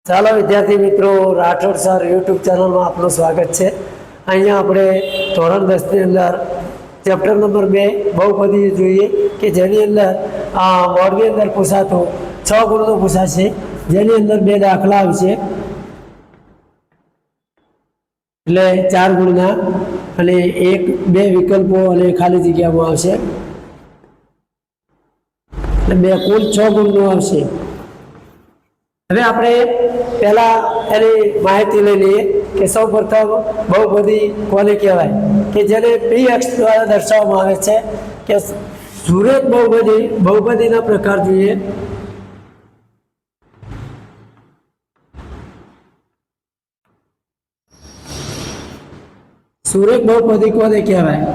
ચાલો વિદ્યાર્થી મિત્રો, રાઠોડ સર યુટ્યુબ ચેનલમાં આપનું સ્વાગત છે। અહીંયા આપણે ધોરણ 10 ની અંદર ચેપ્ટર નંબર 2 બહુપદી જોઈએ કે જેની અંદર બોર્ડની અંદર પૂછાતો 6 ગુણનો પૂછાશે, જેની અંદર 2 દાખલા આવશે એટલે 4 ગુણના અને 2 વિકલ્પો અને ખાલી જગ્યામાં આવશે એટલે કુલ 6 ગુણનો આવશે। હવે આપણે પહેલા એની માહિતી લઈ લઈએ કે સૌ પ્રથમ બહુપદી કોને કહેવાય કે જેને px દ્વારા દર્શાવવામાં આવે છે કે સુરેખ બહુપદીના પ્રકાર જોઈએ। સુરેખ બહુપદી કોને કહેવાય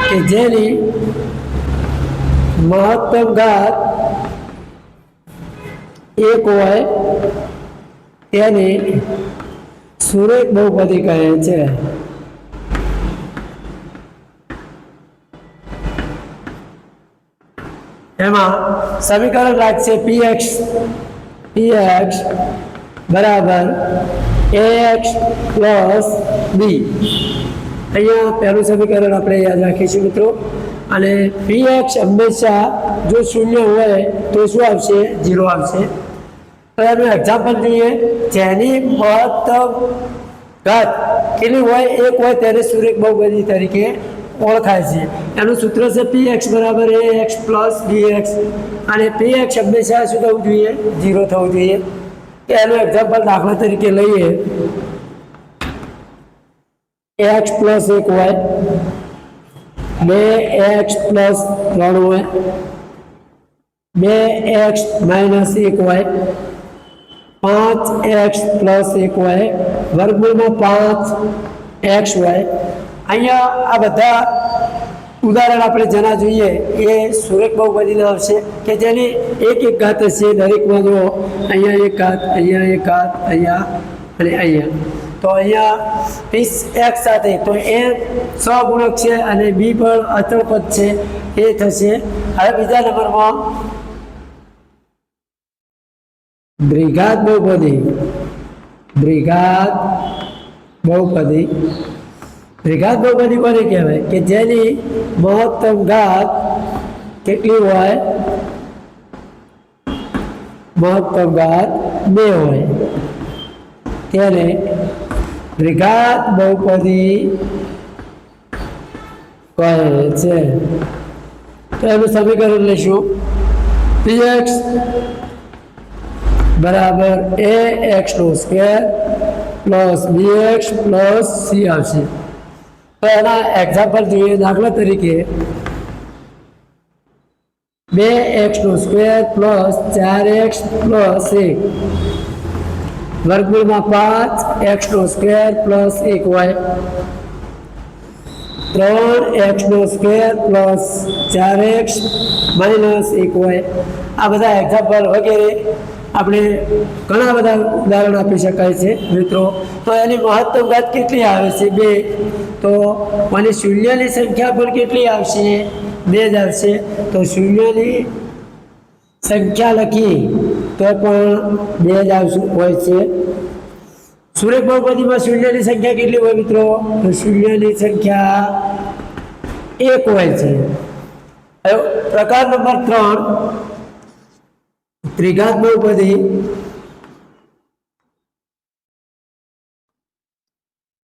કે જેની મહત્તમ ઘાત 1 હોય તેને સુરેખ બહુપદી કહે છે। એમાં સમીકરણ લાગશે px બરાબર ax પ્લસ b। અહીંયા પહેલું સમીકરણ આપણે યાદ રાખીશું મિત્રો। અને px હંમેશા જો શૂન્ય હોય તો શું આવશે? 0 આવશે। તો એનું એક્ઝામ્પલ જોઈએ, જેની મહત્તમ ઘાત કેટલી હોય? 1 હોય તેને સુરેખ બહુપદી તરીકે ઓળખાય છે। એનું સૂત્ર છે px બરાબર ax પ્લસ bx અને px હંમેશા શું થવું જોઈએ? 0 થવું જોઈએ। કે એનું એક્ઝામ્પલ દાખલા તરીકે લઈએ, x પ્લસ 1 હોય, 2x પ્લસ 3 હોય, 2x માઇનસ 1 હોય, 5x પ્લસ 1 હોય, વર્ગમૂળમાં 5x હોય। અહીંયા આ બધા ઉદાહરણ આપણે જેના જોઈએ એ સુરેખ બહુપદીના આવશે કે જેની એક ઘાત હશે દરેકમાં। જો અહીંયા એક ઘાત, અહીંયા એક ઘાત, અહીંયા અને અહીંયા, તો અહીંયા 30x સાથે તો એ સહગુણક છે અને બી પણ અચળ પદ છે, એ થશે। હવે બીજા નંબરમાં દ્વિઘાત બહુપદી। દ્વિઘાત બહુપદી કોને કહેવાય કે જેની મહત્તમ ઘાત કેટલી હોય? મહત્તમ ઘાત 2 હોય તેને દ્વિઘાત બહુપદી કહે છે। તો એનું સમીકરણ લઈશું, px બરાબર ax નો square plus bx plus c આવશે। તો એના એક્ઝામ્પલ જોઈએ, દાખલા તરીકે 2x નો સ્ક્વેર પ્લસ 4x પ્લસ 1 વર્ગમૂળમાં 5x નો સ્ક્વેર પ્લસ 1 હોય, 3x નો સ્ક્વેર પ્લસ 4x માઇનસ 1 હોય। આ બધા એક્ઝામ્પલ વગેરે આપણે ઘણા બધા ઉદાહરણ આપી શકાય છે મિત્રો। તો એની મહત્તમ ઘાત કેટલી આવે છે? 2। તો અને શૂન્યની સંખ્યા પણ કેટલી આવશે? 2 જ આવશે। તો શૂન્યની સંખ્યા લખી તો પણ 2 જ હોય છે। સુરેખ બહુપદીમાં શૂન્યની સંખ્યા કેટલી હોય મિત્રો? તો શૂન્યની સંખ્યા 1 હોય છે। પ્રકાર નંબર 3 ત્રિઘાત બહુપદી।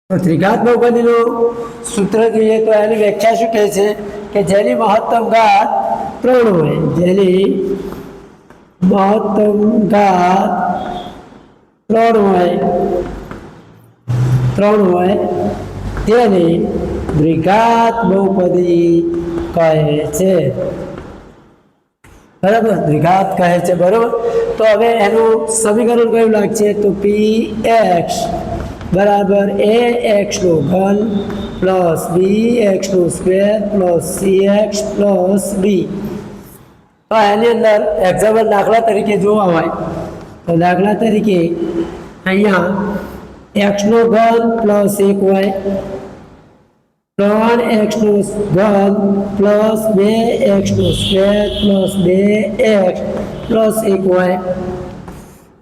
તો ત્રિઘાત બહુપદીનું સૂત્ર જોઈએ તો એની વ્યાખ્યા શું કહે છે કે જેની મહત્તમ ઘાત 3 હોય, જેની મહત્તમ ઘાત 3 હોય તેને દ્વિઘાત બહુપદી કહે છે। બરાબર, દ્વિઘાત કહે છે, બરાબર। તો હવે એનું સમીકરણ કયું લાગશે? તો px બરાબર ax નો ઘન પ્લસ bx નો square plus cx plus b। તો એની અંદર એક્ઝામ્પલ દાખલા તરીકે જોવા હોય તો દાખલા તરીકે અહીંયા x નો ઘન પ્લસ 1 હોય, 3x નો ઘન પ્લસ 2x નો સ્ક્વેર પ્લસ 2x પ્લસ 1 હોય।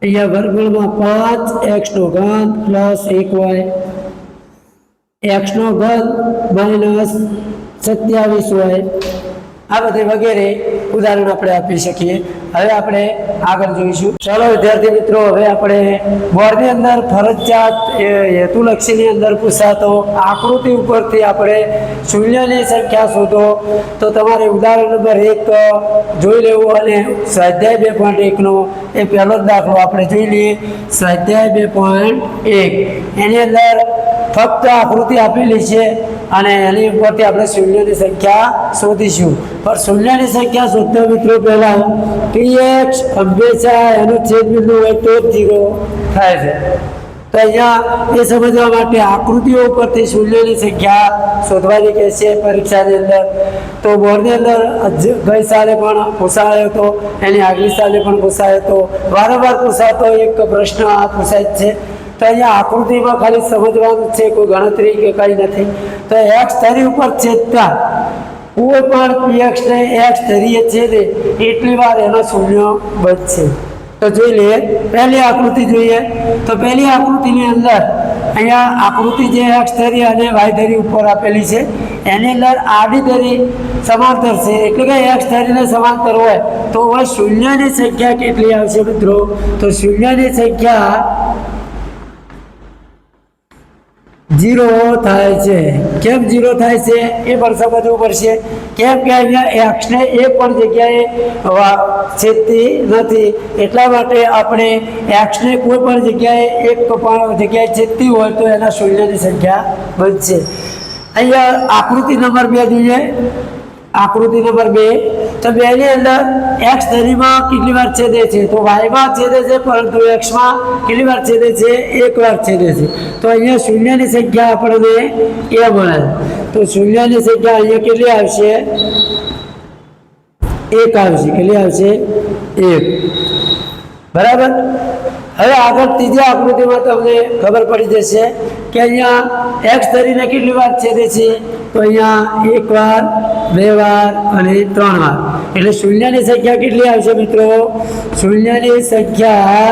અહીંયા વર્ગમૂળમાં 5 નો ઘન પ્લસ 1y, x નો ઘન માઇનસ 27y, આ બધે વગેરે ઉદાહરણ આપણે આપી શકીએ. હવે આપણે આગળ જોઈશું. ચાલો વિદ્યાર્થી મિત્રો, હવે આપણે બોર્ડની અંદર ફરજિયાત હેતુલક્ષીની અંદર પૂછાતો આકૃતિ ઉપરથી આપણે શૂન્યની સંખ્યા શોધો. તો તમારે ઉદાહરણ નંબર 1 જોઈ લેવું અને સ્વાધ્યાય 2.1 નો એ પહેલો જ દાખલો આપણે જોઈ લઈએ. સ્વાધ્યાય 2.1 એની અંદર ફક્ત આકૃતિ આપેલી છે અને એની ઉપરથી આપણે શૂન્યની સંખ્યા શોધીશું. પણ શૂન્યની સંખ્યા શોધતા મિત્રો પહેલા px હંમેશા એનો છેદબિંદુ હોય તો જ 0 થાય છે. તો અહીંયા એ સમજવા માટે આકૃતિઓ ઉપરથી શૂન્યની સંખ્યા શોધવાની કહે છે પરીક્ષાની અંદર. તો બોર્ડની અંદર ગઈ સાલે પણ પૂછાયો હતો, એની આગલી સાલે પણ પૂછાયો હતો, વારંવાર પૂછાતો એક પ્રશ્ન આ પૂછાય છે. તો અહીંયા આકૃતિમાં ખાલી સમજવાનું છે, કોઈ ગણતરી કે કંઈ નથી. તો એક્સ ધરી ઉપર છેદતા કોઈ પણ px ને એક્સ ધરીએ છેદે એટલી વાર એનો શૂન્ય બચશે. તો જોઈ લઈએ, પહેલી આકૃતિ જોઈએ. તો પહેલી આકૃતિની અંદર અહીંયા આકૃતિ જે એક્સ ધરી અને વાય ધરી ઉપર આપેલી છે એની અંદર આડી ધરી સમાંતર છે, એટલે કે એક્સ ધરીને સમાંતર હોય તો શૂન્યની સંખ્યા કેટલી આવશે મિત્રો? તો શૂન્યની સંખ્યા 0 થાય છે. કેમ 0 થાય છે એ પણ સમજવું પડશે. કેમ કે અહીંયા એક્સ ને એક પણ જગ્યાએ છેદતી નથી, એટલા માટે આપણે એક્સ ને કોઈ પણ જગ્યાએ એક પણ જગ્યાએ છેદતી હોય તો એના શૂન્યની સંખ્યા બનશે. અહીંયા આકૃતિ નંબર 2 જોઈએ. આકૃતિ નંબર 2, તો 2 ની અંદર એક્સ ધરીમાં કેટલી વાર છેદે છે? તો વાયમાં છેદે છે, પરંતુ એક્સમાં કેટલી વાર છેદે છે? એક વાર છેદે છે. તો અહીંયા શૂન્યની સંખ્યા આપણને એ મળે. તો શૂન્યની સંખ્યા અહીંયા કેટલી આવશે? 1 આવશે. કેટલી આવશે? 1. બરાબર. હવે આગળ ત્રીજી આકૃતિમાં તમને ખબર પડી જશે કે અહીંયા એક્સ ધરીને કેટલી વાર છેદે છે? તો અહીંયા 1 વાર, 2 વાર અને 3 વાર. એટલે શૂન્યની સંખ્યા કેટલી આવશે મિત્રો? શૂન્યની સંખ્યા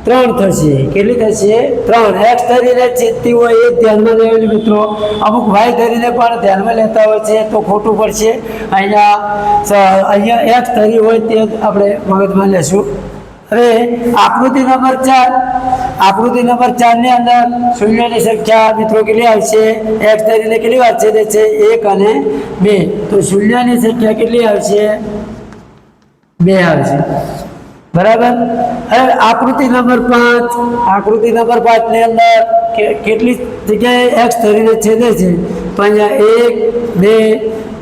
3 થશે. કેટલી થશે? 3. એક્સ ધરીને છેદતી હોય એ ધ્યાનમાં લેવાની મિત્રો. અમુક વાય ધરીને પણ ધ્યાનમાં લેતા હોય છે તો ખોટું પડશે. અહીંયા એક્સ ધરી હોય તે આપણે મગજમાં લેશું. હવે આકૃતિ નંબર 4, આકૃતિ નંબર 4 ની અંદર શૂન્યની સંખ્યા મિત્રો કેટલી આવશે? એક્સ ધરીને કેટલી વાર છેદે છે? 1 અને 2. તો શૂન્યની સંખ્યા કેટલી આવશે? 2 આવશે. બરાબર. હવે આકૃતિ નંબર 5, આકૃતિ નંબર 5 ની અંદર કેટલી જગ્યાએ એક્સ ધરીને છેદે છે? તો અહીંયા 1, 2,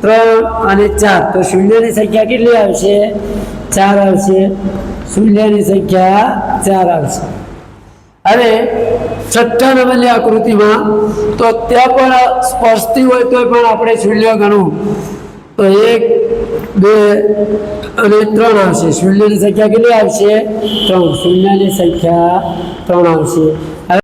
3 અને 4. તો શૂન્યની સંખ્યા કેટલી આવશે? 4 આવશે. શૂન્યની સંખ્યા 4 આવશે. હવે 6 નંબરની આકૃતિમાં તો ત્યાં પણ સ્પર્શતી હોય તો પણ આપણે શૂન્ય ગણવું. તો 1, 2 અને 3 આવશે. શૂન્યની સંખ્યા કેટલી આવશે? 3. શૂન્યની સંખ્યા 3 આવશે.